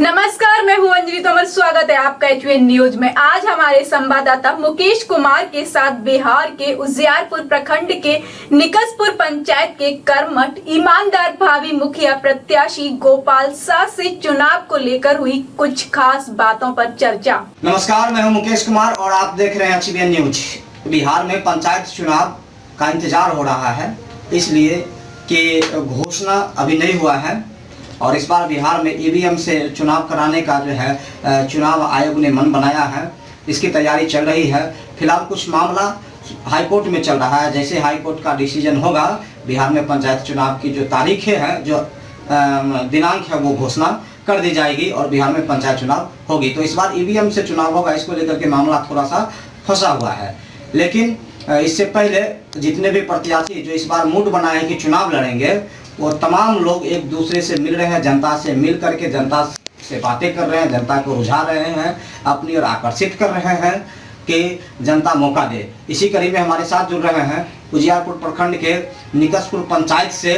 नमस्कार, मैं हूं अंजलि तोमर। स्वागत है आपका एचवीएन न्यूज में। आज हमारे संवाददाता मुकेश कुमार के साथ बिहार के उजियारपुर प्रखंड के निकसपुर पंचायत के कर्मठ ईमानदार भावी मुखिया प्रत्याशी गोपाल शाह से चुनाव को लेकर हुई कुछ खास बातों पर चर्चा। नमस्कार, मैं हूं मुकेश कुमार और आप देख रहे हैं एचवीएन न्यूज। बिहार में पंचायत चुनाव का इंतजार हो रहा है, इसलिए कि घोषणा अभी नहीं हुआ है और इस बार बिहार में ईवीएम से चुनाव कराने का जो है चुनाव आयोग ने मन बनाया है। इसकी तैयारी चल रही है। फिलहाल कुछ मामला हाई कोर्ट में चल रहा है। जैसे हाई कोर्ट का डिसीजन होगा, बिहार में पंचायत चुनाव की जो तारीखें हैं, जो दिनांक है, वो घोषणा कर दी जाएगी और बिहार में पंचायत चुनाव होगी। तो इस बार ईवीएम से चुनाव होगा, इसको लेकर के मामला थोड़ा सा फंसा हुआ है। लेकिन इससे पहले जितने भी प्रत्याशी जो इस बार मूड बनाए हैं कि चुनाव लड़ेंगे, वो तमाम लोग एक दूसरे से मिल रहे हैं, जनता से मिल करके जनता से बातें कर रहे हैं, जनता को रुझा रहे हैं, अपनी ओर आकर्षित कर रहे हैं कि जनता मौका दे। इसी कड़ी में हमारे साथ जुड़ रहे हैं उजियारपुर प्रखंड के निकसपुर पंचायत से।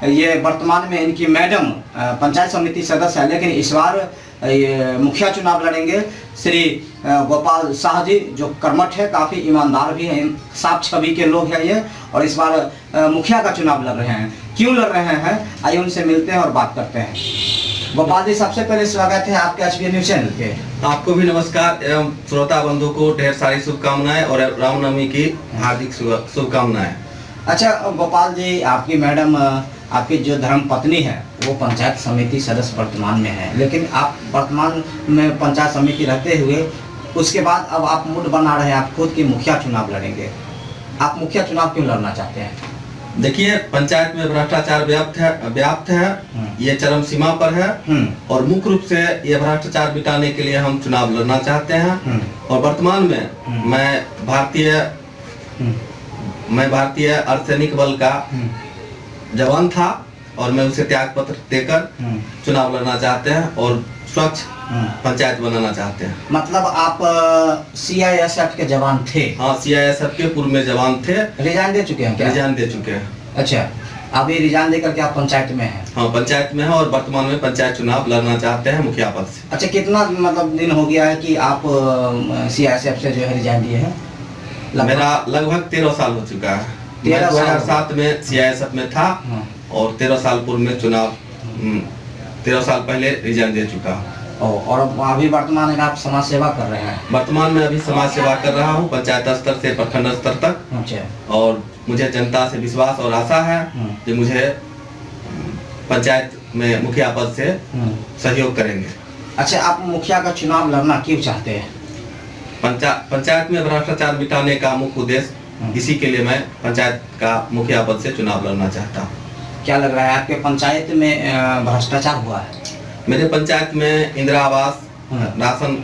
ये वर्तमान में इनकी मैडम पंचायत समिति सदस्य है, लेकिन इस बार ये मुखिया चुनाव लड़ेंगे श्री गोपाल शाह जी, जो कर्मठ है, काफ़ी ईमानदार भी हैं, साफ छवि के लोग हैं ये, और इस बार मुखिया का चुनाव लड़ रहे हैं। क्यों लड़ रहे हैं, आइए उनसे मिलते हैं और बात करते हैं। गोपाल जी, सबसे पहले स्वागत है आपके एचवीएन न्यूज चैनल के। आपको भी नमस्कार एवं श्रोता बंधु को ढेर सारी शुभकामनाएं और रामनवमी की हार्दिक शुभकामनाएं। अच्छा गोपाल जी, आपकी मैडम, आपकी जो धर्म पत्नी है, वो पंचायत समिति सदस्य वर्तमान में है, लेकिन आप वर्तमान में पंचायत समिति रहते हुए उसके बाद अब आप मूड बना रहे हैं, आप खुद की मुखिया चुनाव लड़ेंगे। आप मुखिया चुनाव क्यों लड़ना चाहते हैं? देखिए, पंचायत में भ्रष्टाचार व्याप्त है, ये चरम सीमा पर है और मुख्य रूप से ये भ्रष्टाचार मिटाने के लिए हम चुनाव लड़ना चाहते हैं। और वर्तमान में मैं भारतीय अर्धसैनिक बल का जवान था और मैं उसे त्याग पत्र देकर चुनाव लड़ना चाहते हैं और स्वच्छ पंचायत बनाना चाहते हैं। मतलब आप सीआईएसएफ के जवान थे? हाँ, सीआईएसएफ के पूर्व में जवान थे। रिजाइन दे चुके हैं क्या? रिजाइन दे चुके हैं। अच्छा, अभी रिजाइन देकर के आप पंचायत में हैं? हाँ, पंचायत में है और वर्तमान में पंचायत चुनाव लड़ना चाहते हैं मुखिया पद से। अच्छा, कितना मतलब दिन हो गया है कि आप सीआईएसएफ से जो है रिजाइन दिए हैं? मेरा लगभग 13 साल हो चुका है। 2007 में सीआईएसएफ में था और 13 साल पूर्व में चुनाव 13 साल पहले रिजाइन दे चुका। और अभी वर्तमान में आप समाज सेवा कर रहे हैं? वर्तमान में अभी समाज सेवा कर रहा हूँ, पंचायत स्तर से प्रखंड स्तर तक। अच्छा। और मुझे जनता से विश्वास और आशा है कि मुझे पंचायत में मुखिया पद से सहयोग करेंगे। अच्छा, आप मुखिया का चुनाव लड़ना क्यों चाहते हैं? पंचायत में भ्रष्टाचार मिटाने का मुख्य उद्देश्य, इसी के लिए मैं पंचायत का मुखिया पद से चुनाव लड़ना चाहता हूँ। क्या लग रहा है आपके पंचायत में भ्रष्टाचार हुआ है? मेरे पंचायत में इंदिरा आवास, राशन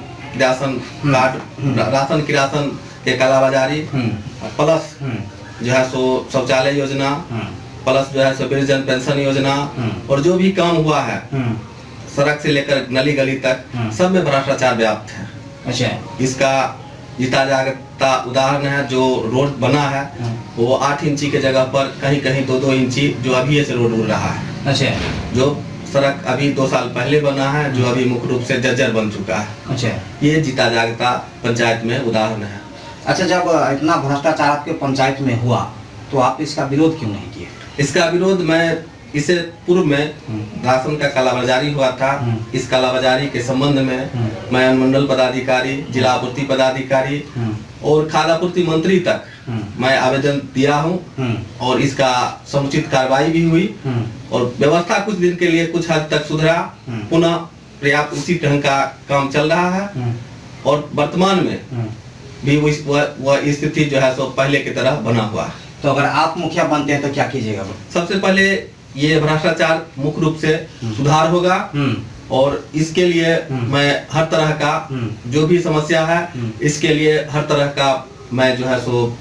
कार्ड, राशन की राशन के कालाबाजारी, प्लस जो है सो शौचालय योजना, प्लस जो है सो वृद्धजन पेंशन योजना, और जो भी काम हुआ है सड़क से लेकर नली गली तक, सब में भ्रष्टाचार व्याप्त है। अच्छा, इसका जीता जागता उदाहरण है, जो रोड बना है वो 8 इंची के जगह पर कहीं कहीं 2-2 इंची जो अभी से रोड उड़ रहा है। अच्छा, जो सड़क अभी 2 साल पहले बना है, जो अभी मुख्य रूप से जर्जर बन चुका है। अच्छा, ये जीता जागता पंचायत में उदाहरण है। अच्छा, जब इतना भ्रष्टाचार आपके पंचायत में हुआ तो आप इसका विरोध क्यों नहीं किए? इसका विरोध मैं इससे पूर्व में राशन का कालाबाजारी हुआ था, इस कालाबाजारी के संबंध में मैं अनुमंडल पदाधिकारी, जिला आपूर्ति पदाधिकारी और खाद्य आपूर्ति मंत्री तक मैं आवेदन दिया हूं और इसका समुचित कार्रवाई भी हुई और व्यवस्था कुछ दिन के लिए कुछ हद तक सुधरा, पुनः पर्याप्त उसी ढंग का काम चल रहा है और वर्तमान में भी वह स्थिति जो है सो पहले की तरह बना हुआ है। तो अगर आप मुखिया बनते हैं तो क्या कीजिएगा? सबसे पहले ये भ्रष्टाचार मुख्य रूप से सुधार होगा और इसके लिए मैं हर तरह का जो भी समस्या है, इसके लिए हर तरह का मैं जो है सो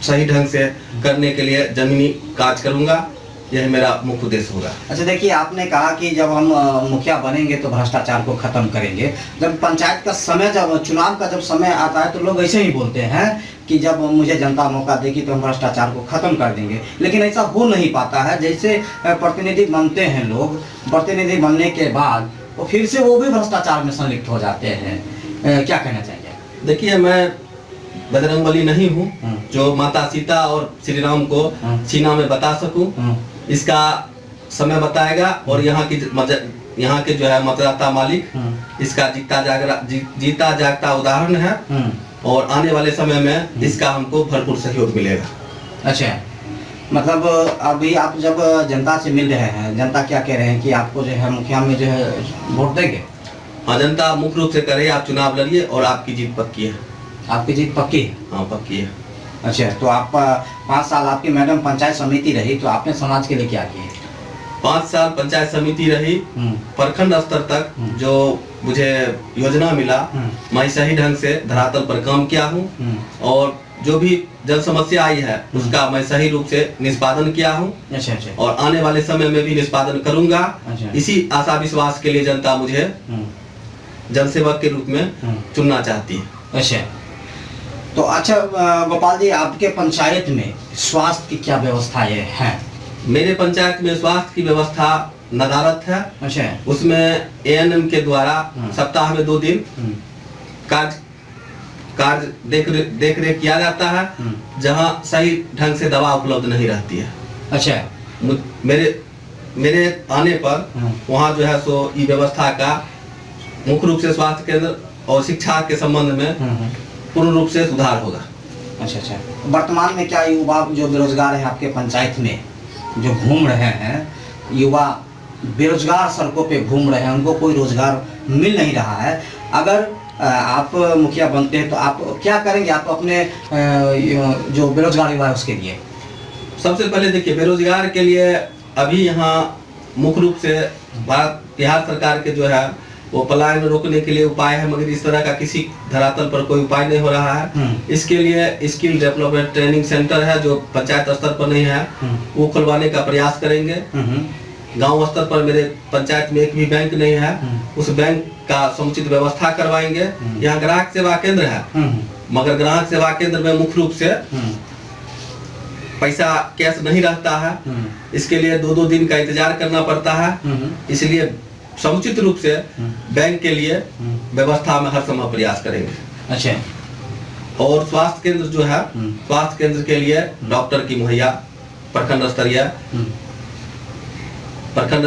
सही ढंग से करने के लिए जमीनी कार्य करूंगा। यह मेरा मुख्य उद्देश्य होगा। अच्छा, देखिए, आपने कहा कि जब हम मुखिया बनेंगे तो भ्रष्टाचार को खत्म करेंगे। जब पंचायत का समय, जब चुनाव का जब समय आता है तो लोग ऐसे ही बोलते हैं कि जब मुझे जनता मौका देगी तो हम भ्रष्टाचार को खत्म कर देंगे, लेकिन ऐसा हो नहीं पाता है। जैसे प्रतिनिधि बनते हैं लोग, प्रतिनिधि बनने के बाद तो फिर से वो भी भ्रष्टाचार में संलिप्त हो जाते हैं। क्या कहना चाहिए? देखिए, मैं बजरंगबली नहीं हूँ जो माता सीता और श्री राम को सीना में बता सकूं। इसका समय बताएगा और यहाँ के जो है मतदाता मालिक इसका जीता जागता उदाहरण है और आने वाले समय में इसका हमको भरपूर सहयोग मिलेगा। अच्छा, मतलब अभी आप जब जनता से मिल रहे हैं, जनता क्या कह रहे हैं कि आपको जो है मुखिया में जो है वोट देंगे? हाँ, जनता मुख्य रूप से कह रही है आप चुनाव लड़िए और आपकी जीत पक्की है। आपकी जीत पक्की है? हाँ, पक्की है। अच्छा, तो आप 5 साल आपकी मैडम पंचायत समिति रही, तो आपने समाज के लिए क्या किया? 5 साल पंचायत समिति रही, प्रखंड स्तर तक जो मुझे योजना मिला मैं सही ढंग से धरातल पर काम किया हूँ और जो भी जन समस्या आई है उसका मैं सही रूप से निष्पादन किया हूँ। अच्छा अच्छा। और आने वाले समय में भी निष्पादन करूंगा। अच्छा। इसी आशा विश्वास के लिए जनता मुझे जनसेवक के रूप में चुनना चाहती है। अच्छा, तो अच्छा गोपाल जी, आपके पंचायत में स्वास्थ्य की क्या व्यवस्थाएं हैं? मेरे पंचायत में स्वास्थ्य की व्यवस्था नदारत है। अच्छा। उसमें ANM के द्वारा सप्ताह में 2 दिन कार्य देख रेख किया जाता है जहां सही ढंग से दवा उपलब्ध नहीं रहती है। अच्छा। मेरे आने पर वहां जो है सो ई व्यवस्था का मुख्य रूप से स्वास्थ्य केंद्र और शिक्षा के संबंध में पूर्ण रूप से सुधार होगा। अच्छा अच्छा। वर्तमान में क्या युवा जो बेरोजगार है आपके पंचायत में जो घूम रहे हैं, युवा बेरोजगार सड़कों पे घूम रहे हैं, उनको कोई रोजगार मिल नहीं रहा है, अगर आप मुखिया बनते हैं तो आप क्या करेंगे? आप अपने जो बेरोजगार युवा है उसके लिए? सबसे पहले देखिए, बेरोजगार के लिए अभी यहाँ मुख्य रूप से बिहार सरकार के जो है वो पलायन रोकने के लिए उपाय है, मगर इस तरह का किसी धरातल पर कोई उपाय नहीं हो रहा है। इसके लिए स्किल डेवलपमेंट ट्रेनिंग सेंटर है जो पंचायत स्तर पर नहीं है, वो खुलवाने का प्रयास करेंगे। गांव स्तर पर मेरे पंचायत में एक भी बैंक नहीं है, उस बैंक का समुचित व्यवस्था करवाएंगे। यहाँ ग्राहक सेवा केंद्र है, मगर ग्राहक सेवा केंद्र में मुख्य रूप से पैसा कैश नहीं रहता है, इसके लिए 2-2 दिन का इंतजार करना पड़ता है। इसलिए समुचित रूप से बैंक के लिए व्यवस्था में हर समय प्रयास करेंगे। अच्छा। और स्वास्थ्य केंद्र जो है, स्वास्थ्य केंद्र के लिए डॉक्टर की मुहैया प्रखंड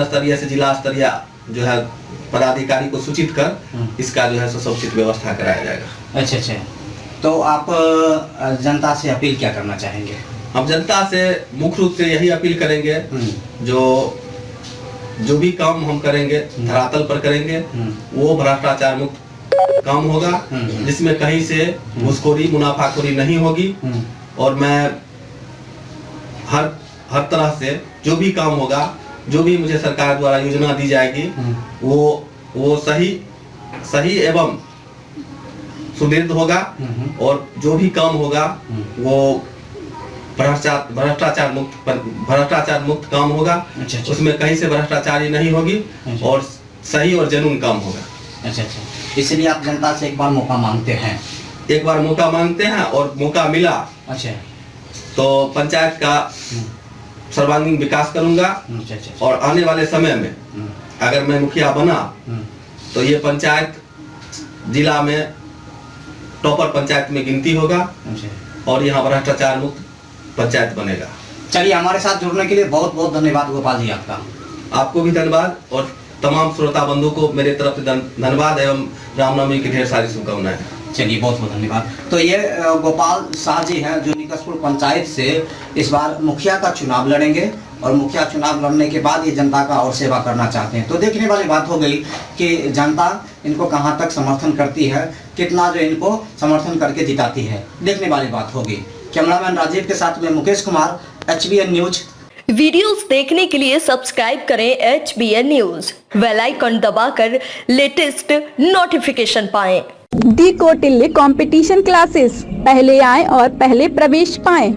स्तरीय से जिला स्तरीय जो है पदाधिकारी को सूचित कर इसका जो है समुचित व्यवस्था कराया जाएगा। अच्छा अच्छा। तो आप जनता से अपील क्या करना चाहेंगे? हम जनता से मुख्य रूप से यही अपील करेंगे, जो भी काम हम करेंगे धरातल पर करेंगे वो भ्रष्टाचार मुक्त काम होगा, जिसमें कहीं से घूसखोरी मुनाफाखोरी नहीं होगी। और मैं हर तरह से जो भी काम होगा, जो भी मुझे सरकार द्वारा योजना दी जाएगी वो सही एवं सुदृढ़ होगा और जो भी काम होगा वो भ्रष्टाचार मुक्त काम होगा। अच्छा। उसमें कहीं से भ्रष्टाचारी नहीं होगी। अच्छा। और सही और जेन्युइन काम होगा। अच्छा अच्छा। इसलिए आप जनता से एक बार मौका मांगते हैं? एक बार मौका मांगते हैं और मौका मिला। अच्छा। तो पंचायत का सर्वांगीण विकास करूंगा। अच्छा। और आने वाले समय में अगर मैं मुखिया बना तो ये पंचायत जिला में टॉपर पंचायत में गिनती होगा। अच्छा। और यहाँ भ्रष्टाचार मुक्त पंचायत बनेगा। चलिए, हमारे साथ जुड़ने के लिए बहुत बहुत धन्यवाद गोपाल जी आपका। आपको भी धन्यवाद और तमाम श्रोता बंधु को मेरे तरफ से धन्यवाद एवं रामनवमी की ढेर सारी शुभकामनाएं। चलिए, बहुत बहुत धन्यवाद। तो ये गोपाल शाह जी हैं जो निकसपुर पंचायत से इस बार मुखिया का चुनाव लड़ेंगे और मुखिया चुनाव लड़ने के बाद ये जनता का और सेवा करना चाहते हैं। तो देखने वाली बात हो गई कि जनता इनको कहां तक समर्थन करती है, कितना जो इनको समर्थन करके जिताती है, देखने वाली बात होगी। कैमरामैन राजीव के साथ में Mukesh Kumar, HBN news. Videos देखने के लिए सब्सक्राइब करें HBN न्यूज, बेल आइकन दबाकर लेटेस्ट नोटिफिकेशन पाएं। डी कोटिल्ले कंपटीशन क्लासेस, पहले आएं और पहले प्रवेश पाएं।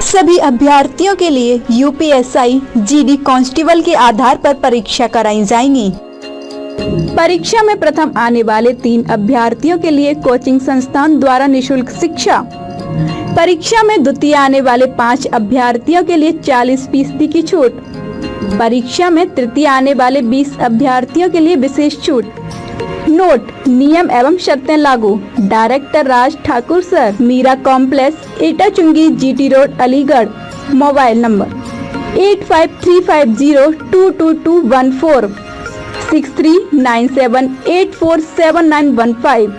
सभी अभ्यर्थियों के लिए UPSI GD कांस्टेबल के आधार पर परीक्षा कराई जाएंगी। परीक्षा में प्रथम आने वाले 3 अभ्यर्थियों के लिए कोचिंग संस्थान द्वारा निशुल्क शिक्षा। परीक्षा में द्वितीय आने वाले 5 अभ्यर्थियों के लिए 40% की छूट। परीक्षा में तृतीय आने वाले 20 अभ्यर्थियों के लिए विशेष छूट। नोट, नियम एवं शर्तें लागू। Director Raj Thakur sir, Meera complex, Etah चुंगी, GT road, Aligarh. Mobile number 8535022214, 6397847915।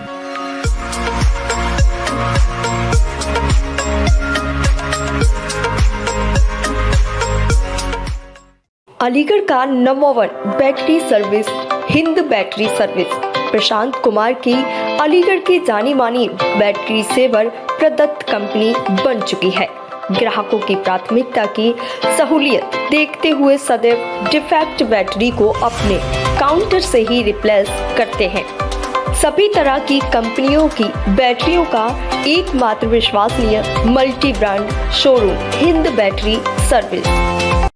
Aligarh का number 1 battery service Hind battery service Prashant Kumar की अलीगढ़ की जानी मानी बैटरी सेवर प्रदत्त कंपनी बन चुकी है। ग्राहकों की प्राथमिकता की सहूलियत देखते हुए सदैव डिफेक्ट बैटरी को अपने काउंटर से ही रिप्लेस करते हैं। सभी तरह की कंपनियों की बैटरियों का एकमात्र विश्वसनीय multi brand showroom Hind battery service.